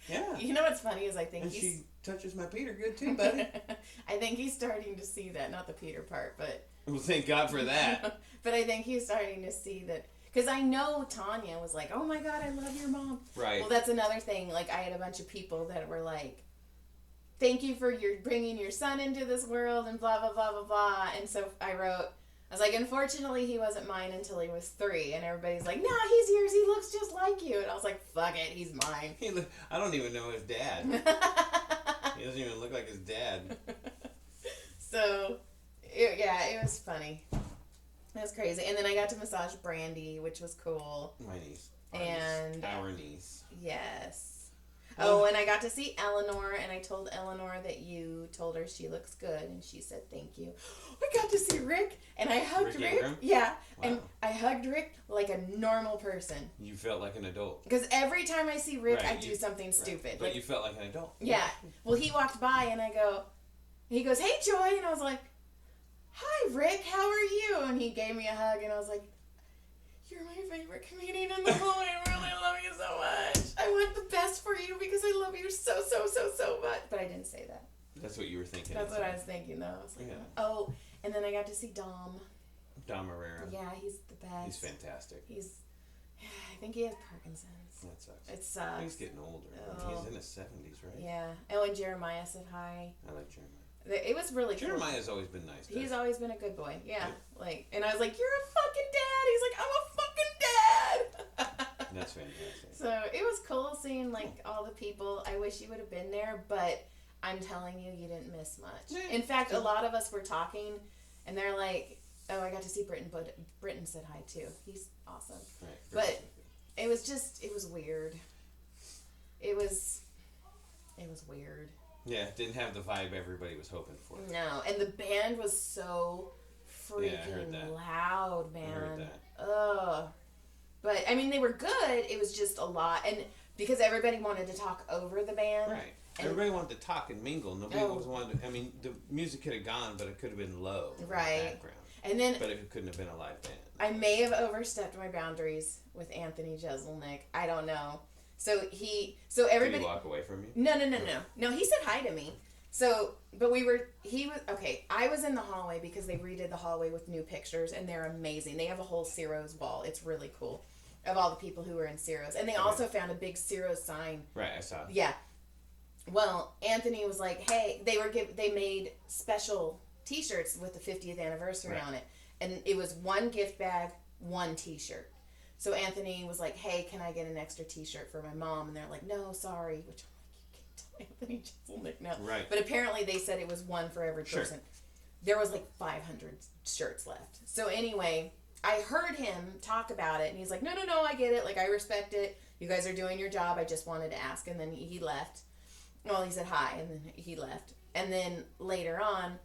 A: Yeah.
B: You know what's funny is I think
A: she touches my Peter good too, buddy.
B: I think he's starting to see that, not the Peter part, but.
A: Well, thank God for that.
B: But I think he's starting to see that. Because I know Tanya was like, oh my God, I love your mom.
A: Right.
B: Well, that's another thing. Like, I had a bunch of people that were like, thank you for bringing your son into this world and blah, blah, blah, blah, blah. And so I was like, unfortunately, he wasn't mine until he was 3. And everybody's like, no, he's yours. He looks just like you. And I was like, fuck it, he's mine.
A: I don't even know his dad. He doesn't even look like his dad.
B: So, it was funny. It was crazy. And then I got to massage Brandy, which was cool.
A: My niece.
B: Our
A: niece.
B: Yes. Oh, and I got to see Eleanor, and I told Eleanor that you told her she looks good, and she said thank you. I got to see Rick, and I hugged Rick. Yeah, wow. And I hugged Rick like a normal person.
A: You felt like an adult.
B: Because every time I see Rick, I do something stupid.
A: But you felt like an adult.
B: Yeah. Well, he walked by, and he goes, hey, Joy, and I was like, hi, Rick, how are you? And he gave me a hug, and I was like, you're my favorite comedian in the world. I really love you so much. I want the best for you because I love you so, so, so, so much. But I didn't say that.
A: That's what you were thinking.
B: That's what I was thinking, though. I was like, oh, and then I got to see Dom.
A: Dom Herrera.
B: Yeah, he's the best.
A: He's fantastic.
B: I think he has Parkinson's.
A: That sucks.
B: It sucks.
A: He's getting older. Oh. He's in his 70s, right?
B: Yeah. Oh, and Jeremiah said hi.
A: I like Jeremiah.
B: It was really cool.
A: Jeremiah's always been nice.
B: He's always been a good boy. Yeah. And I was like, you're a fucking dad. He's like, I'm a fucking dad.
A: That's fantastic.
B: So it was cool seeing all the people. I wish you would have been there, but I'm telling you, you didn't miss much. Yeah. In fact, a lot of us were talking, and they're like, oh, I got to see Britton, but Britton said hi too. He's awesome. Right. But it was weird. It was weird.
A: Yeah, it didn't have the vibe everybody was hoping for.
B: No, and the band was so freaking loud, man.
A: I heard that.
B: Ugh. But, I mean, they were good. It was just a lot. And because everybody wanted to talk over the band.
A: Right. Everybody wanted to talk and mingle. Nobody wanted to, I mean, the music could have gone, but it could have been low in the background. And then, but it couldn't have been a live band.
B: I may have overstepped my boundaries with Anthony Jeselnik. I don't know. So everybody.
A: Did he walk away from you?
B: No. No, he said hi to me. So, but I was in the hallway because they redid the hallway with new pictures, and they're amazing. They have a whole Ciro's wall. It's really cool of all the people who were in Ciro's. And they also found a big Ciro's sign.
A: Right, I saw it.
B: Yeah. Well, Anthony was like, hey, they made special t-shirts with the 50th anniversary on it. And it was one gift bag, one t-shirt. So Anthony was like, hey, can I get an extra t-shirt for my mom? And they're like, no, sorry. Which I'm like, you can't tell Anthony Jeselnik now.
A: Right.
B: But apparently they said it was one for every person. There was like 500 shirts left. So anyway, I heard him talk about it, and he's like, no, I get it. Like, I respect it. You guys are doing your job. I just wanted to ask. And then he left. Well, he said hi, and then he left. And then later on,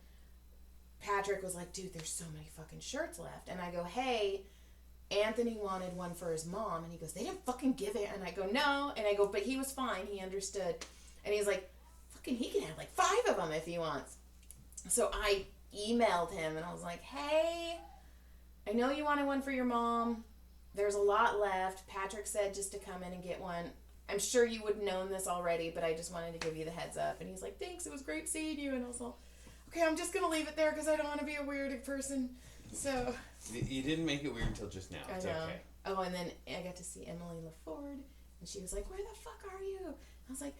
B: Patrick was like, dude, there's so many fucking shirts left. And I go, hey, Anthony wanted one for his mom. And he goes, they didn't fucking give it. And I go, no. And I go, but he was fine. He understood. And he's like, fucking, he can have like 5 of them if he wants. So I emailed him, and I was like, hey, I know you wanted one for your mom. There's a lot left. Patrick said just to come in and get one. I'm sure you would have known this already, but I just wanted to give you the heads up. And he's like, thanks, it was great seeing you. And I was like, okay, I'm just going to leave it there because I don't want to be a weird person. So.
A: You didn't make it weird until just now. It's okay.
B: Oh, and then I got to see Emily LaFord, and she was like, where the fuck are you? I was like,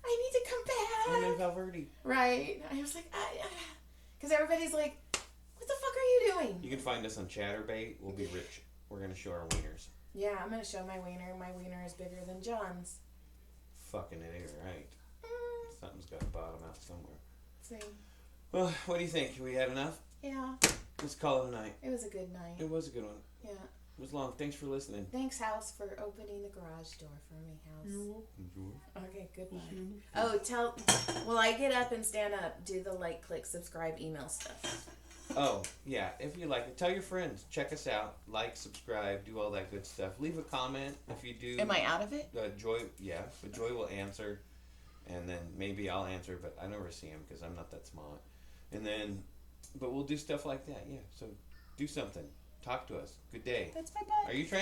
B: I need to come back.
A: I'm in Valverde.
B: Right. I was like, because everybody's like, what the fuck are you doing?
A: You can find us on Chatterbait. We'll be rich. We're going to show our wieners.
B: Yeah, I'm going to show my wiener. My wiener is bigger than John's.
A: Fucking it ain't right. Something's got to bottom out somewhere.
B: See.
A: Well, what do you think? We had enough?
B: Yeah.
A: Let's call it a night.
B: It was a good night.
A: It was a good one.
B: Yeah.
A: It was long. Thanks for listening.
B: Thanks, House, for opening the garage door for me, House.
A: You're welcome.
B: Okay, good night. Oh, will I get up and stand up, do the like, click, subscribe, email stuff?
A: Oh, yeah. If you like it, tell your friends. Check us out. Like, subscribe, do all that good stuff. Leave a comment if you do.
B: Am I out of it?
A: Joy, yeah. But Joy will answer, and then maybe I'll answer, but I never see him because I'm not that smart. And then, but we'll do stuff like that, yeah. So do something. Talk to us. Good day.
B: That's my butt.
A: Are you trying?